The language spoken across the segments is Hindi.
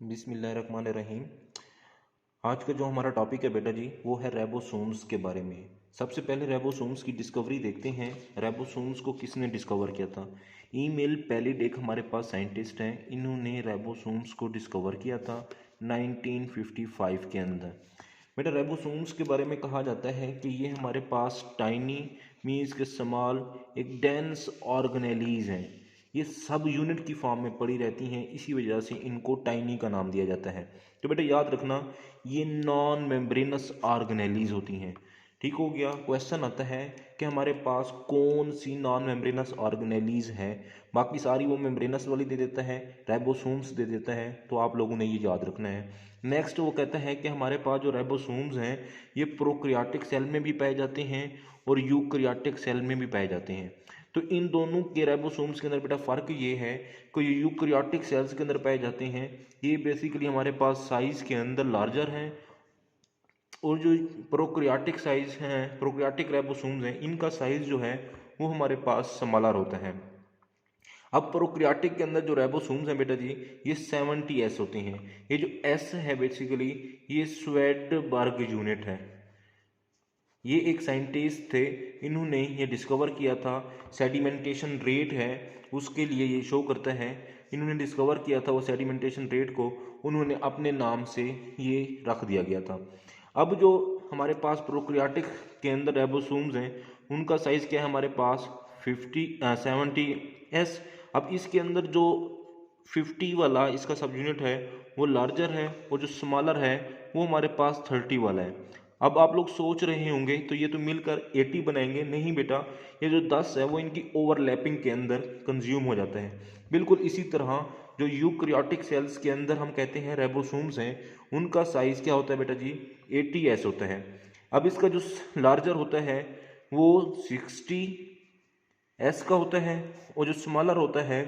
बिस्मिल्लाहिर्रहमानिर्रहीम। आज का जो हमारा टॉपिक है बेटा जी वो है रेबोसोम्स के बारे में। सबसे पहले रेबोसोम्स की डिस्कवरी देखते हैं। रेबोसोम्स को किसने डिस्कवर किया था? ईमेल पैलिड एक हमारे पास साइंटिस्ट हैं, इन्होंने रेबोसोम्स को डिस्कवर किया था 1955 के अंदर। बेटा रेबोसोम्स के बारे में कहा जाता है कि ये हमारे पास टाइनी मीन्स के स्मॉल एक डेंस ऑर्गेनेलीज हैं। ये सब यूनिट की फॉर्म में पड़ी रहती हैं, इसी वजह से इनको टाइनी का नाम दिया जाता है। तो बेटा याद रखना ये नॉन मेम्ब्रेनस ऑर्गेनेलीज होती हैं। ठीक हो गया। क्वेश्चन आता है कि हमारे पास कौन सी नॉन मेम्ब्रेनस ऑर्गेनेलीज है। बाकी सारी वो मेम्ब्रेनस वाली दे देता है, राइबोसोम्स दे देता है, तो आप लोगों ने ये याद रखना है। नेक्स्ट वो कहता है कि हमारे पास जो राइबोसोम्स हैं ये प्रोकैरियोटिक सेल में भी पाए जाते हैं और यूकैरियोटिक सेल में भी पाए जाते हैं। तो इन दोनों के राइबोसोम्स के अंदर बेटा फ़र्क ये है कि ये यूकैरियोटिक सेल्स के अंदर पाए जाते हैं, ये बेसिकली हमारे पास साइज़ के अंदर लार्जर हैं, और जो प्रोकैरियोटिक साइज हैं प्रोकैरियोटिक राइबोसोम्स हैं इनका साइज़ जो है वो हमारे पास स्मॉलर होता है। अब प्रोकैरियोटिक के अंदर जो राइबोसोम्स हैं बेटा जी ये 70S होते हैं। ये जो एस है बेसिकली ये स्वेडबर्ग यूनिट है। ये एक साइंटिस्ट थे, इन्होंने ये डिस्कवर किया था। सेडिमेंटेशन रेट है उसके लिए ये शो करता है, इन्होंने डिस्कवर किया था वो सेडिमेंटेशन रेट को उन्होंने अपने नाम से ये रख दिया गया था। अब जो हमारे पास प्रोकैरियोटिक के अंदर राइबोसोम्स हैं उनका साइज़ क्या है हमारे पास 70S। अब इसके अंदर जो 50 वाला इसका सब यूनिट है वो लार्जर है और जो स्मॉलर है वो हमारे पास 30 वाला है। अब आप लोग सोच रहे होंगे तो ये तो मिलकर 80 बनाएंगे। नहीं बेटा, ये जो 10 है वो इनकी ओवरलैपिंग के अंदर कंज्यूम हो जाता है। बिल्कुल इसी तरह जो यूकैरियोटिक सेल्स के अंदर हम कहते हैं राइबोसोम्स हैं उनका साइज क्या होता है बेटा जी 80S होता है। अब इसका जो लार्जर होता है वो 60S का होता है और जो स्मॉलर होता है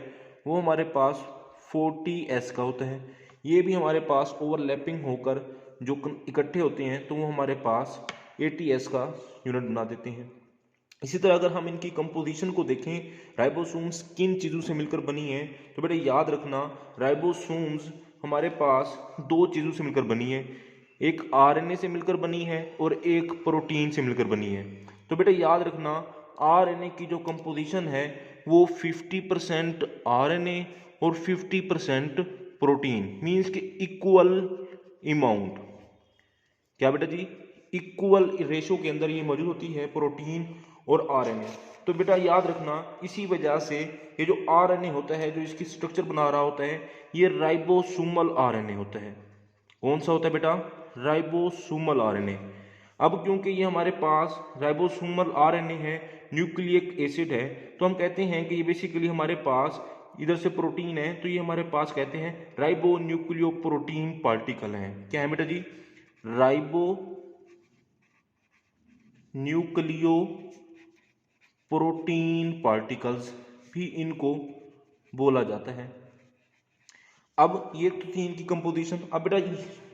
वो हमारे पास 40S का होता है। ये भी हमारे पास ओवरलैपिंग होकर जो इकट्ठे होते हैं तो वो हमारे पास 80S का यूनिट बना देते हैं। इसी तरह अगर हम इनकी कंपोजिशन को देखें राइबोसोम्स किन चीज़ों से मिलकर बनी है तो बेटा याद रखना राइबोसोम्स हमारे पास दो चीज़ों से मिलकर बनी है, एक आरएनए से मिलकर बनी है और एक प्रोटीन से मिलकर बनी है। तो बेटा याद रखना आरएनए की जो कंपोजिशन है वो 50% आरएनए और 50% प्रोटीन मीन्स के इक्वल अमाउंट। क्या बेटा जी इक्वल रेशो के अंदर ये मौजूद होती है प्रोटीन और आरएनए। तो बेटा याद रखना इसी वजह से ये जो आरएनए होता है जो इसकी स्ट्रक्चर बना रहा होता है ये राइबोसोमल आरएनए होता है। कौन सा होता है बेटा? Ribosomal RNA. अब क्योंकि ये हमारे पास राइबोसोमल आरएनए है, न्यूक्लिक एसिड है, तो हम कहते हैं कि ये बेसिकली हमारे पास इधर से प्रोटीन है तो ये हमारे पास कहते हैं राइबो न्यूक्लियो प्रोटीन पार्टिकल है। क्या है बेटा जी? राइबो न्यूक्लियो प्रोटीन पार्टिकल्स भी इनको बोला जाता है। अब ये तो थी इनकी कंपोजिशन। अब बेटा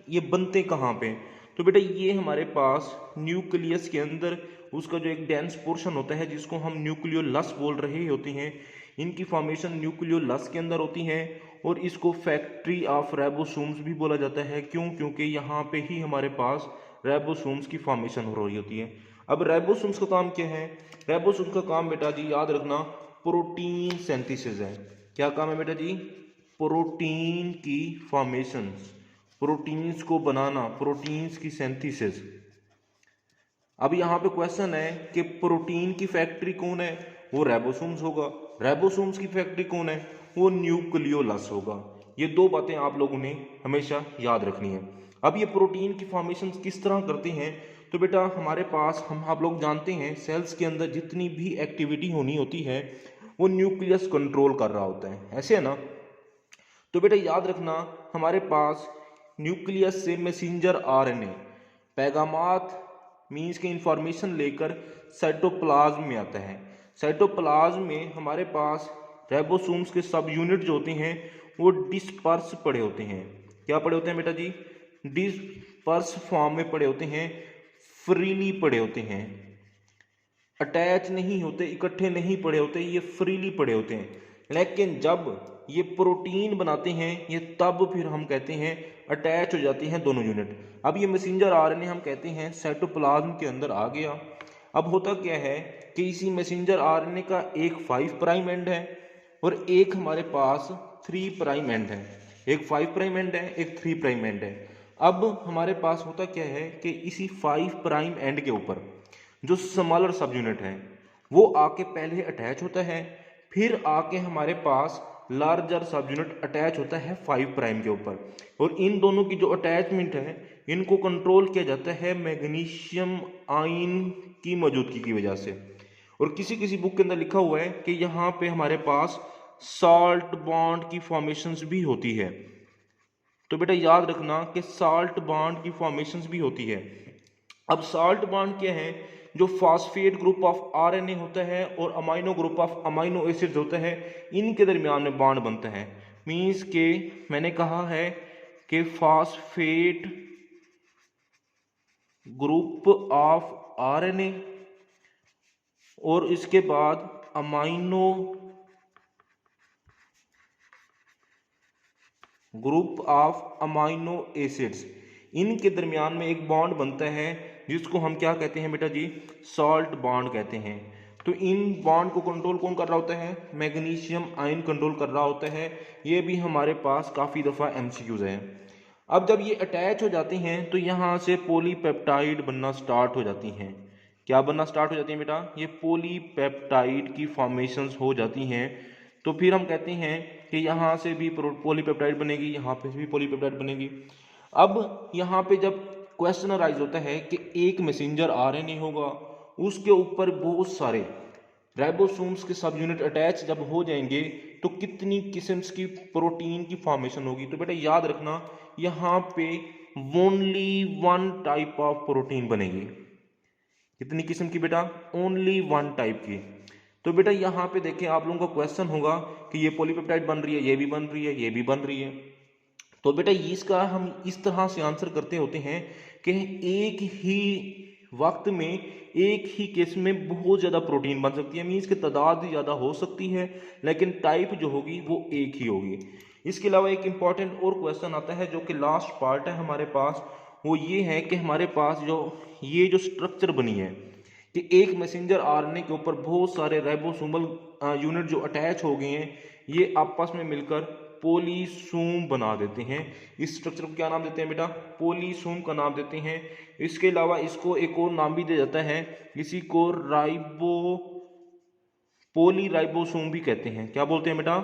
ये बनते कहाँ पे? तो बेटा ये हमारे पास न्यूक्लियस के अंदर उसका जो एक डेंस पोर्शन होता है जिसको हम न्यूक्लियोलस बोल रहे होते हैं, इनकी फॉर्मेशन न्यूक्लियोलस के अंदर होती है और इसको फैक्ट्री ऑफ राइबोसोम्स भी बोला जाता है। क्यों? क्योंकि यहाँ पे ही हमारे पास राइबोसोम्स की फॉर्मेशन हो रही होती है। अब राइबोसोम्स का काम क्या है? राइबोसोम्स का काम बेटा जी याद रखना प्रोटीन सिंथेसिस है। क्या काम है बेटा जी? प्रोटीन की फॉर्मेशंस, प्रोटीन्स को बनाना, प्रोटीन्स की सिंथेसिस। अब यहाँ पे क्वेश्चन है कि प्रोटीन की फैक्ट्री कौन है? वो राइबोसोम्स होगा। राइबोसोम्स की फैक्ट्री कौन है? वो न्यूक्लियोलस होगा। ये दो बातें आप लोगों ने हमेशा याद रखनी है। अब ये प्रोटीन की फॉर्मेशन किस तरह करते हैं? तो बेटा हमारे पास हम आप लोग जानते हैं सेल्स के अंदर जितनी भी एक्टिविटी होनी होती है वो न्यूक्लियस कंट्रोल कर रहा होता है, ऐसे है ना? तो बेटा याद रखना हमारे पास न्यूक्लियस से मैसेंजर आरएनए पैगामात मीन्स के इंफॉर्मेशन लेकर साइटोप्लाज्म में आता है। साइटोप्लाज्म में हमारे पास राइबोसोम्स के सब यूनिट जो होते हैं वो डिस्पर्स पड़े होते हैं। क्या पड़े होते हैं बेटा जी? डिस्पर्स फॉर्म में पड़े होते हैं, फ्रीली पड़े होते हैं, अटैच नहीं होते, इकट्ठे नहीं पड़े होते, ये फ्रीली पड़े होते हैं। लेकिन जब ये प्रोटीन बनाते हैं, ये तब फिर हम कहते हैं अटैच हो जाती हैं दोनों यूनिट। अब ये मैसेंजर आरएनए हम कहते हैं साइटोप्लाज्म के अंदर आ गया। अब होता क्या है कि इसी मैसेंजर आरएनए का एक 5 प्राइम एंड है और एक हमारे पास 3 प्राइम एंड है। एक 5 प्राइम एंड है, एक 3 प्राइम एंड है। अब हमारे पास होता क्या है कि इसी 5 प्राइम एंड के ऊपर जो स्मॉलर सब यूनिट है वो आके पहले अटैच होता है, फिर आके हमारे पास लार्जर सब यूनिट अटैच होता है 5 प्राइम के ऊपर। और इन दोनों की जो अटैचमेंट है इनको कंट्रोल किया जाता है मैग्नीशियम आयन की मौजूदगी की वजह से। और किसी किसी बुक के अंदर लिखा हुआ है कि यहाँ पे हमारे पास साल्ट बॉन्ड की फॉर्मेशंस भी होती है। तो बेटा याद रखना कि साल्ट बॉन्ड की फॉर्मेशंस भी होती है। अब साल्ट बॉन्ड क्या है, जो फॉस्फेट ग्रुप ऑफ आरएनए होता है और amino group of amino acids होता है, इनके दरमियान में बॉन्ड बनता है। मींस के मैंने कहा है कि फॉस्फेट ग्रुप ऑफ आरएनए और इसके बाद amino group of amino acids, इनके दरमियान में एक बॉन्ड बनता है जिसको हम क्या कहते हैं बेटा जी, सॉल्ट बॉन्ड कहते हैं। तो इन बॉन्ड को कंट्रोल कौन कर रहा होता है, मैग्नीशियम आयन कंट्रोल कर रहा होता है। ये भी हमारे पास काफ़ी दफ़ा एमसीक्यूज है। अब जब ये अटैच हो जाते हैं तो यहाँ से पॉलीपेप्टाइड बनना स्टार्ट हो जाती हैं। क्या बनना स्टार्ट हो जाती हैं बेटा, ये पॉलीपेप्टाइड की फॉर्मेशंस हो जाती हैं। तो फिर हम कहते हैं कि यहाँ से भी पॉलीपेप्टाइड बनेगी, यहाँ पे भी पॉलीपेप्टाइड बनेगी। अब यहाँ पे जब क्वेश्चन अराइज होता है कि एक मैसेंजर आरएनए होगा, उसके ऊपर बहुत सारे राइबोसोम्स के सब यूनिट अटैच जब हो जाएंगे तो कितनी किस्म्स की प्रोटीन की फॉर्मेशन होगी। तो बेटा याद रखना यहाँ पे ओनली 1 टाइप ऑफ प्रोटीन बनेगी। कितनी किस्म की बेटा, ओनली 1 टाइप की। तो बेटा यहाँ पे देखें, आप लोगों का क्वेश्चन होगा कि ये पॉलीपेप्टाइड बन रही है, ये भी बन रही है, ये भी बन रही है। तो बेटा इसका हम इस तरह से आंसर करते होते हैं कि एक ही वक्त में एक ही केस में बहुत ज़्यादा प्रोटीन बन सकती है। मीन्स की तादाद ज़्यादा हो सकती है लेकिन टाइप जो होगी वो एक ही होगी। इसके अलावा एक इम्पॉर्टेंट और क्वेश्चन आता है जो कि लास्ट पार्ट है हमारे पास, वो ये है कि हमारे पास ये जो स्ट्रक्चर बनी है कि एक मैसेंजर आरएनए के ऊपर बहुत सारे राइबोसोमल यूनिट जो अटैच हो गए हैं, ये आपस में मिलकर पॉलीसोम बना देते हैं। इस स्ट्रक्चर को क्या नाम देते हैं बेटा, पॉलीसोम का नाम देते हैं। इसके अलावा इसको एक और नाम भी दिया जाता है, इसी को पॉलीराइबोसोम भी कहते हैं। क्या बोलते हैं बेटा,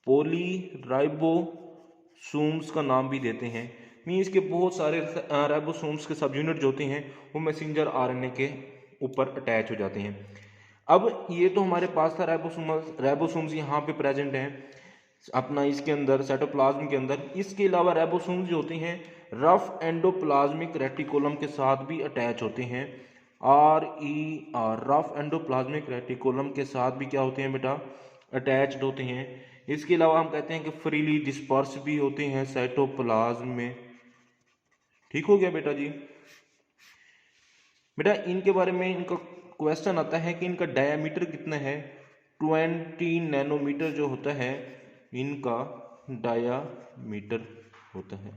पॉलीराइबोसोम्स का नाम भी देते हैं। मीन्स के बहुत सारे राइबोसोम्स के सब यूनिट जो होते हैं वो मैसेंजर आरएनए के ऊपर अटैच हो जाते हैं। अब ये तो हमारे पास था राइबोसोम्स यहाँ पे प्रेजेंट हैं अपना इसके अंदर साइटोप्लाज्म के अंदर। इसके अलावा राइबोसोम्स जो होते हैं रफ एंडोप्लाज्मिक रेटिकुलम के साथ भी अटैच होते हैं। रफ एंडोप्लाज्मिक रेटिकुलम के साथ भी क्या होते हैं बेटा, अटैच्ड होते हैं। इसके अलावा हम कहते हैं कि फ्रीली डिस्पर्स भी होते हैं साइटोप्लाज्म में। ठीक हो गया बेटा जी। बेटा इनके बारे में इनका क्वेश्चन आता है कि इनका डायामीटर कितना है, 20 नैनोमीटर जो होता है इनका डायामीटर होता है।